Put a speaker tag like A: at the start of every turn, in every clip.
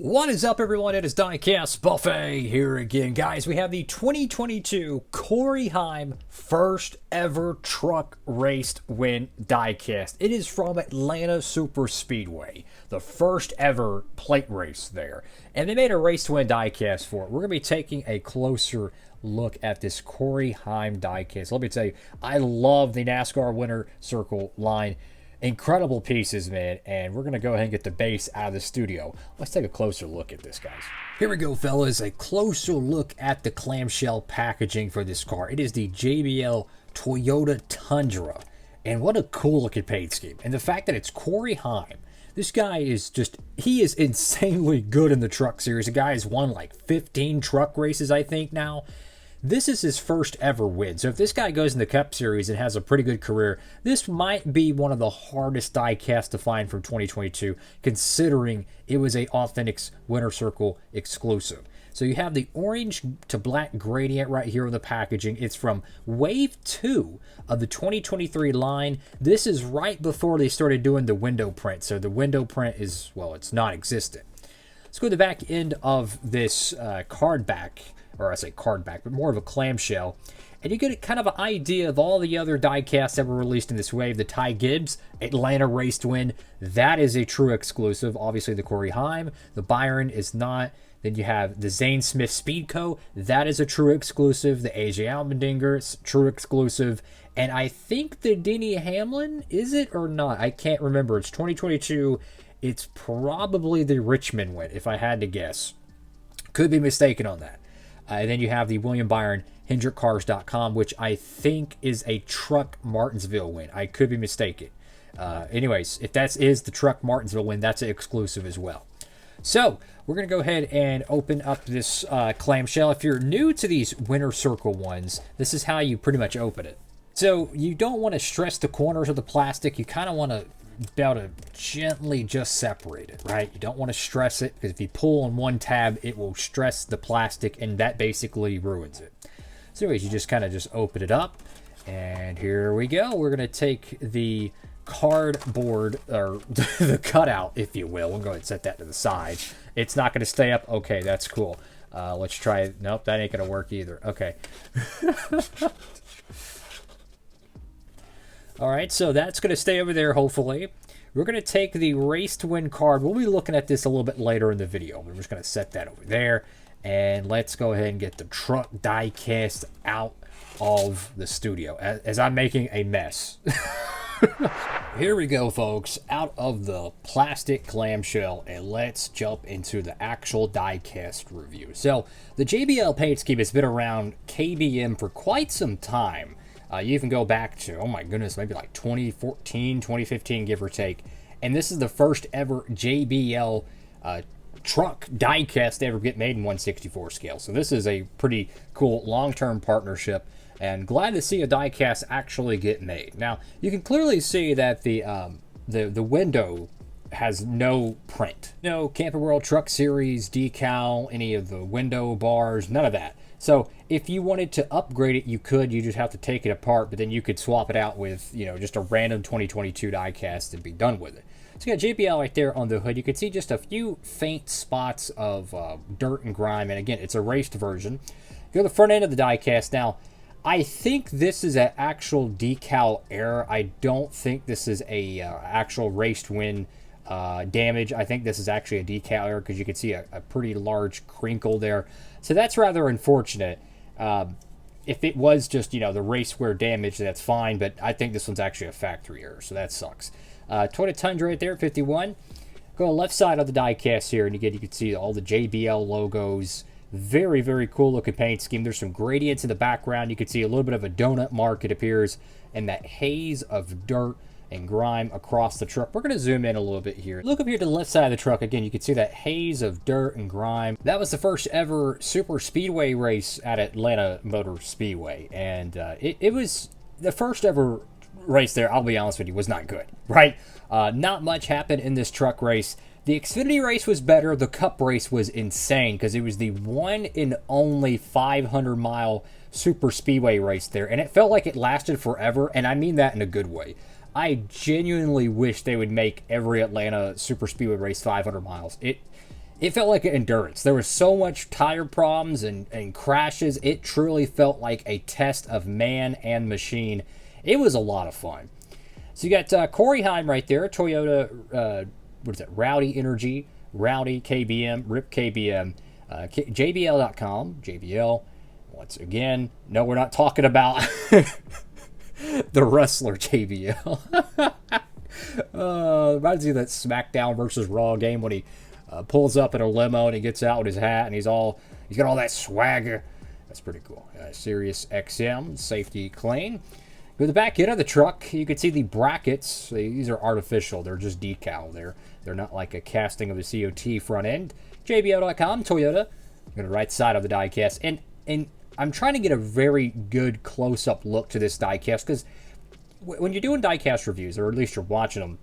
A: What is up, everyone? It is Diecastbuffet here again. Guys, we have the 2022 Corey Heim first ever truck race win diecast. It is from Atlanta Super Speedway, the first ever plate race there. And they made a race to win diecast for it. We're going to be taking a closer look at this Corey Heim diecast. Let me tell you, I love the Nascar winner circle line. Incredible pieces, man, and we're going to go ahead and get the base out of the studio. Let's take a closer look at this, guys. Here we go, fellas. A closer look at the clamshell packaging for this car. It is the JBL Toyota Tundra, and what a cool looking paint scheme. And the fact that it's Corey Heim. This guy is just, he is insanely good in the truck series. The guy has won like 15 truck races, I think, now. This is his first ever win. So if this guy goes in the Cup Series and has a pretty good career, this might be one of the hardest diecasts to find from 2022, considering it was a Authentics Winner Circle exclusive. So you have the orange to black gradient right here on the packaging. It's from Wave 2 of the 2023 line. This is right before they started doing the window print. So the window print is, well, it's non-existent. Let's go to the back end of this card back. Or I say card back, but more of a clamshell. And you get kind of an idea of all the other diecasts that were released in this wave. The Ty Gibbs Atlanta race to win, that is a true exclusive. Obviously the Corey Heim, the Byron is not. Then you have the Zane Smith Speedco, that is a true exclusive. The AJ Allmendinger, true exclusive. And I think the Denny Hamlin, is it or not? I can't remember. It's 2022. It's probably the Richmond win, if I had to guess. Could be mistaken on that. And then you have the William Byron HendrickCars.com, which I think is a Truck Martinsville win. I could be mistaken. Anyways, if that is the Truck Martinsville win, that's an exclusive as well. So we're going to go ahead and open up this clamshell. If you're new to these winner circle ones, this is how you pretty much open it. So you don't want to stress the corners of the plastic. You kind of want to be able to gently just separate it, right? You don't want to stress it, because if you pull on one tab, it will stress the plastic, and that basically ruins it. So anyways, you just kind of just open it up, and here we go. We're going to take the cardboard, or the cutout, if you will. We'll go ahead and set that to the side. It's not going to stay up. Okay, that's cool. Let's try it. Nope, that ain't going to work either. Okay. All right, so that's going to stay over there, hopefully. We're going to take the race to win card. We'll be looking at this a little bit later in the video. We're just going to set that over there. And let's go ahead and get the truck diecast out of the studio, as I'm making a mess. Here we go, folks, out of the plastic clamshell, and let's jump into the actual diecast review. So the JBL paint scheme has been around KBM for quite some time. You even go back to, oh my goodness, maybe like 2014, 2015, give or take. And this is the first ever JBL truck diecast to ever get made in 1/64 scale. So this is a pretty cool long-term partnership, and glad to see a diecast actually get made. Now, you can clearly see that the window has no print. No Camping World Truck Series decal, any of the window bars, none of that. So if you wanted to upgrade it, you could. You just have to take it apart, but then you could swap it out with, you know, just a random 2022 diecast and be done with it. So you got JBL right there on the hood. You can see just a few faint spots of dirt and grime. And again, it's a raced version. Go to the front end of the diecast. Now, I think this is an actual decal error. I don't think this is a actual raced win damage. I think this is actually a decal error, because you can see a pretty large crinkle there. So that's rather unfortunate. If it was just, you know, the race wear damage, that's fine, but I think this one's actually a factory error, so that sucks. Toyota Tundra right there, 51. Go to the left side of the diecast here, and you can see all the JBL logos. Very, very cool looking paint scheme. There's some gradients in the background. You can see a little bit of a donut mark, it appears, and that haze of dirt and grime across the truck. We're going to zoom in a little bit here. Look up here to the left side of the truck. Again, you can see that haze of dirt and grime. That was the first ever super speedway race at Atlanta Motor Speedway. And it was the first ever race there, I'll be honest with you, was not good, right? Not much happened in this truck race. The Xfinity race was better. The Cup race was insane, because it was the one and only 500-mile super speedway race there. And it felt like it lasted forever, and I mean that in a good way. I genuinely wish they would make every Atlanta super speedway race 500 miles. It it felt like an endurance. There was so much tire problems and crashes. It truly felt like a test of man and machine. It was a lot of fun. So you got Corey Heim right there, Toyota, what is that, Rowdy Energy, Rowdy KBM, RIP KBM, JBL.com, JBL. Once again, no, we're not talking about the wrestler JBL. Reminds me of that SmackDown versus Raw game when he pulls up in a limo and he gets out with his hat and he's got all that swagger. That's pretty cool. Sirius XM, safety clean. Go to the back end of the truck, you can see the brackets. These are artificial. They're just decal. They're not like a casting of the COT front end. JBL.com, Toyota. Go to the right side of the diecast. And I'm trying to get a very good close-up look to this diecast because when you're doing diecast reviews, or at least you're watching them,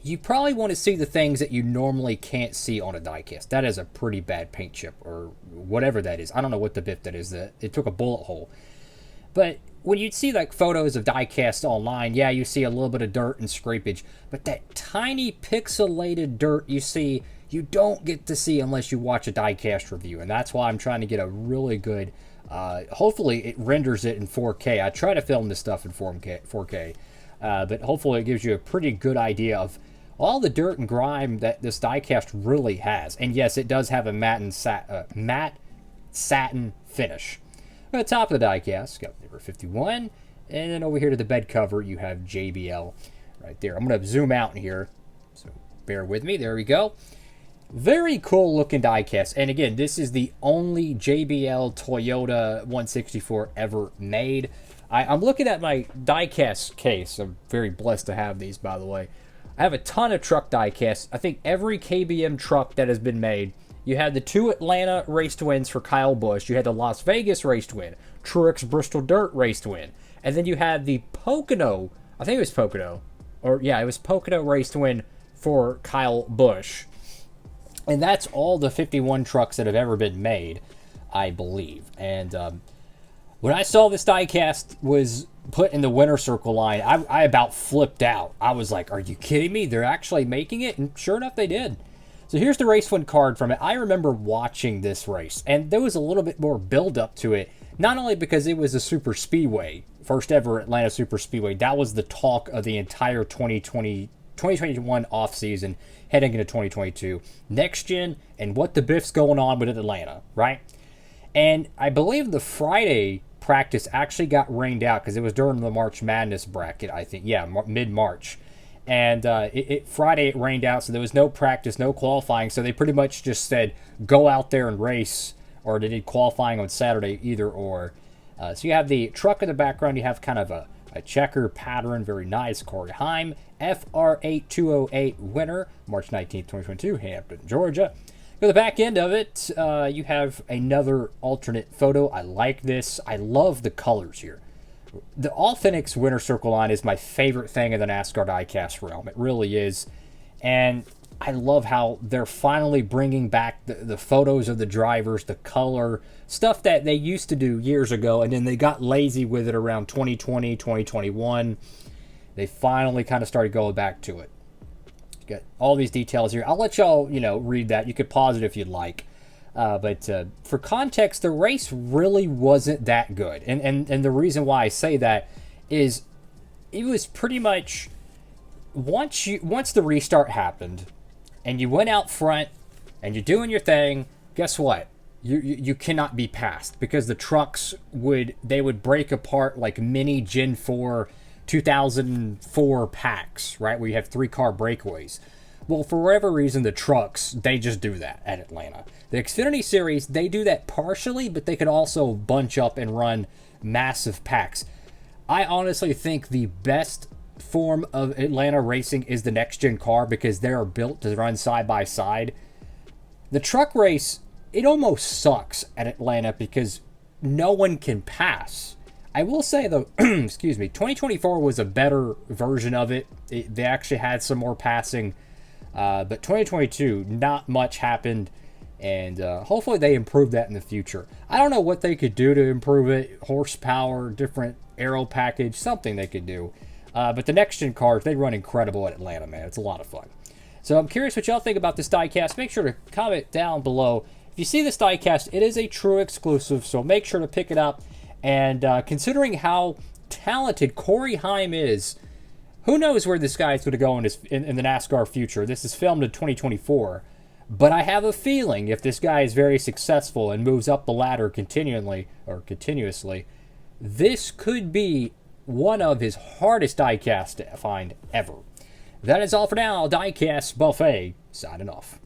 A: you probably want to see the things that you normally can't see on a diecast. That is a pretty bad paint chip or whatever that is. I don't know what the bit that is. It took a bullet hole. But when you see like photos of diecast online, yeah, you see a little bit of dirt and scrapage. But that tiny pixelated dirt you don't get to see unless you watch a diecast review. And that's why I'm trying to get a really good... hopefully it renders it in 4K. I try to film this stuff in 4K. But hopefully it gives you a pretty good idea of all the dirt and grime that this diecast really has. And yes, it does have a matte satin finish. At the top of the diecast, got number 51. And then over here to the bed cover, you have JBL right there. I'm going to zoom out in here, so bear with me. There we go. Very cool looking diecast. And again, this is the only JBL Toyota 164 ever made. I'm looking at my diecast case. I'm very blessed to have these, by the way. I have a ton of truck diecasts. I think every KBM truck that has been made. You had the 2 Atlanta race to wins for Kyle Busch. You had the Las Vegas race to win. Truex Bristol Dirt race to win. And then you had the Pocono. I think it was Pocono. It was Pocono race to win for Kyle Busch. And that's all the 51 trucks that have ever been made, I believe. And when I saw this diecast was put in the winner circle line, I about flipped out. I was like, are you kidding me? They're actually making it? And sure enough, they did. So here's the race win card from it. I remember watching this race, and there was a little bit more build-up to it, not only because it was a super speedway, first ever Atlanta super speedway. That was the talk of the entire 2021 offseason heading into 2022. Next gen and what the biff's going on with Atlanta, right? And I believe the Friday practice actually got rained out because it was during the March Madness bracket, I think. Yeah, mid-March. And Friday it rained out, so there was no practice, no qualifying. So they pretty much just said, go out there and race. Or they did qualifying on Saturday, either or. So you have the truck in the background. You have kind of a checker pattern, very nice. Corey Heim, FR8208 winner, March 19th, 2022, Hampton, Georgia. Go to the back end of it, you have another alternate photo. I like this. I love the colors here. The Authentic's winner circle line is my favorite thing in the NASCAR diecast realm. It really is. And I love how they're finally bringing back the photos of the drivers, the color, stuff that they used to do years ago, and then they got lazy with it around 2020, 2021. They finally kind of started going back to it. Got all these details here. I'll let y'all, read that. You could pause it if you'd like. But for context, the race really wasn't that good. And the reason why I say that is it was pretty much once the restart happened and you went out front and you're doing your thing, guess what? You cannot be passed because the trucks would break apart like mini Gen 4 2004 packs, right? Where you have 3-car breakaways. Well, for whatever reason, the trucks, they just do that at Atlanta. The Xfinity Series, they do that partially, but they can also bunch up and run massive packs. I honestly think the best form of Atlanta racing is the next-gen car because they are built to run side by side. The truck race, it almost sucks at Atlanta because no one can pass. I will say, though, excuse me, 2024 was a better version of it. They actually had some more passing. But 2022, not much happened. And hopefully they improve that in the future. I don't know what they could do to improve it. Horsepower, different aero package, something they could do. But the next-gen cars, they run incredible at Atlanta, man. It's a lot of fun. So I'm curious what y'all think about this diecast. Make sure to comment down below. If you see this diecast, it is a true exclusive, so make sure to pick it up. And considering how talented Corey Heim is, who knows where this guy is going to go in the NASCAR future. This is filmed in 2024. But I have a feeling if this guy is very successful and moves up the ladder continuously, this could be one of his hardest diecasts to find ever. That is all for now. Diecastbuffet signing off.